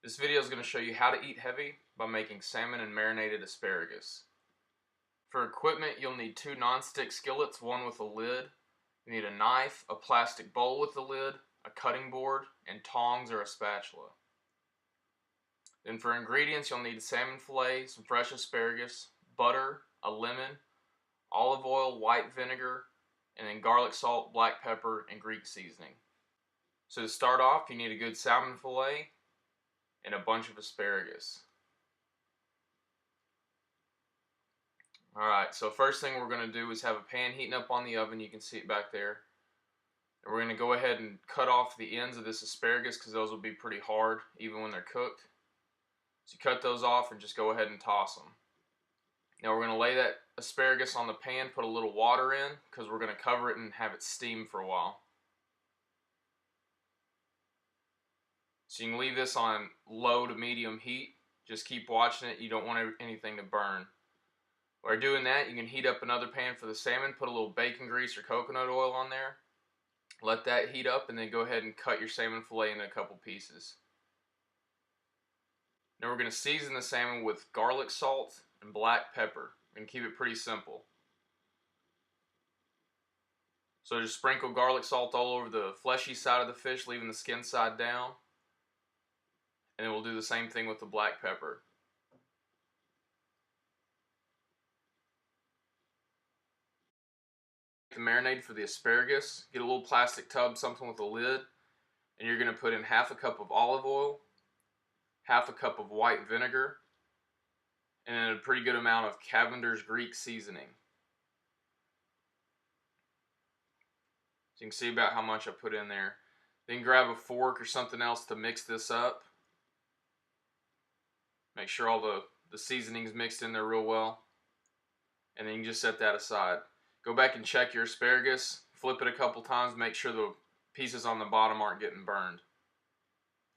This video is going to show you how to eat heavy by making salmon and marinated asparagus. For equipment, you'll need 2 non-stick skillets, one with a lid. You need a knife, a plastic bowl with a lid, a cutting board, and tongs or a spatula. Then for ingredients, you'll need salmon fillet, some fresh asparagus, butter, a lemon, olive oil, white vinegar, and then garlic salt, black pepper, and Greek seasoning. So to start off, you need a good salmon fillet and a bunch of asparagus. Alright, so first thing we're going to do is have a pan heating up on the oven. You can see it back there. And we're going to go ahead and cut off the ends of this asparagus because those will be pretty hard even when they're cooked. So you cut those off and just go ahead and toss them. Now we're going to lay that asparagus on the pan, put a little water in because we're going to cover it and have it steam for a while. So you can leave this on low to medium heat. Just keep watching it. You don't want anything to burn. While doing that, you can heat up another pan for the salmon, put a little bacon grease or coconut oil on there. Let that heat up and then go ahead and cut your salmon fillet into a couple pieces. Now we're going to season the salmon with garlic salt and black pepper and keep it pretty simple. So just sprinkle garlic salt all over the fleshy side of the fish, leaving the skin side down. And then we'll do the same thing with the black pepper. The marinade for the asparagus, get a little plastic tub, something with a lid, and you're going to put in half a cup of olive oil, half a cup of white vinegar, and a pretty good amount of Cavender's Greek seasoning. So you can see about how much I put in there. Then grab a fork or something else to mix this up. Make sure all the seasoning's mixed in there real well. And then you can just set that aside. Go back and check your asparagus. Flip it a couple times. Make sure the pieces on the bottom aren't getting burned.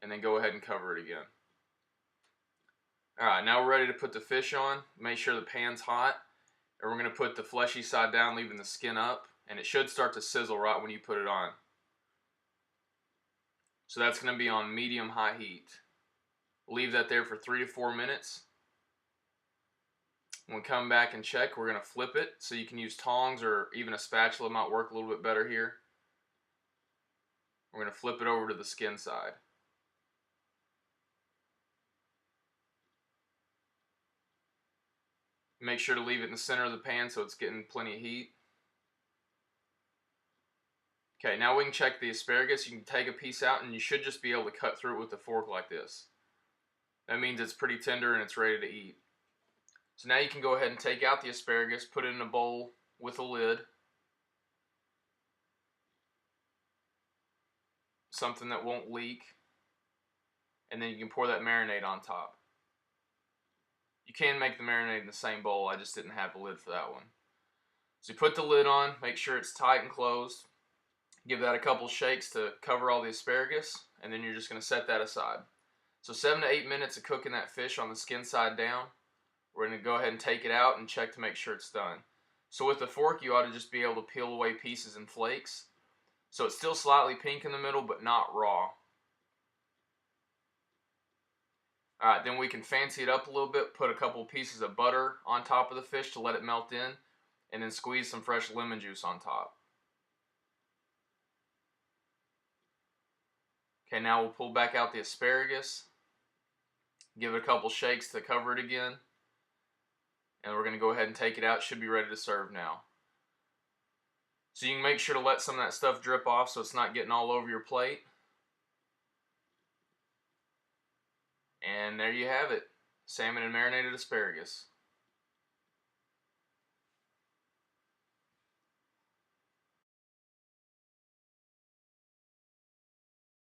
And then go ahead and cover it again. Alright, now we're ready to put the fish on. Make sure the pan's hot. And we're going to put the fleshy side down, leaving the skin up. And it should start to sizzle right when you put it on. So that's going to be on medium-high heat. Leave that there for 3 to 4 minutes. When we come back and check, we're going to flip it. So you can use tongs or even a spatula, might work a little bit better here. We're going to flip it over to the skin side. Make sure to leave it in the center of the pan so it's getting plenty of heat. Okay, now we can check the asparagus. You can take a piece out and you should just be able to cut through it with a fork like this. That means it's pretty tender and it's ready to eat. So now you can go ahead and take out the asparagus, put it in a bowl with a lid. Something that won't leak. And then you can pour that marinade on top. You can make the marinade in the same bowl, I just didn't have a lid for that one. So you put the lid on, make sure it's tight and closed. Give that a couple shakes to cover all the asparagus, and then you're just going to set that aside. So 7 to 8 minutes of cooking that fish on the skin side down. We're going to go ahead and take it out and check to make sure it's done. So with a fork, you ought to just be able to peel away pieces and flakes. So it's still slightly pink in the middle, but not raw. Alright, then we can fancy it up a little bit, put a couple pieces of butter on top of the fish to let it melt in, and then squeeze some fresh lemon juice on top. Okay, now we'll pull back out the asparagus, give it a couple shakes to cover it again, and we're going to go ahead and take it out. It should be ready to serve now. So you can make sure to let some of that stuff drip off so it's not getting all over your plate. And there you have it, salmon and marinated asparagus.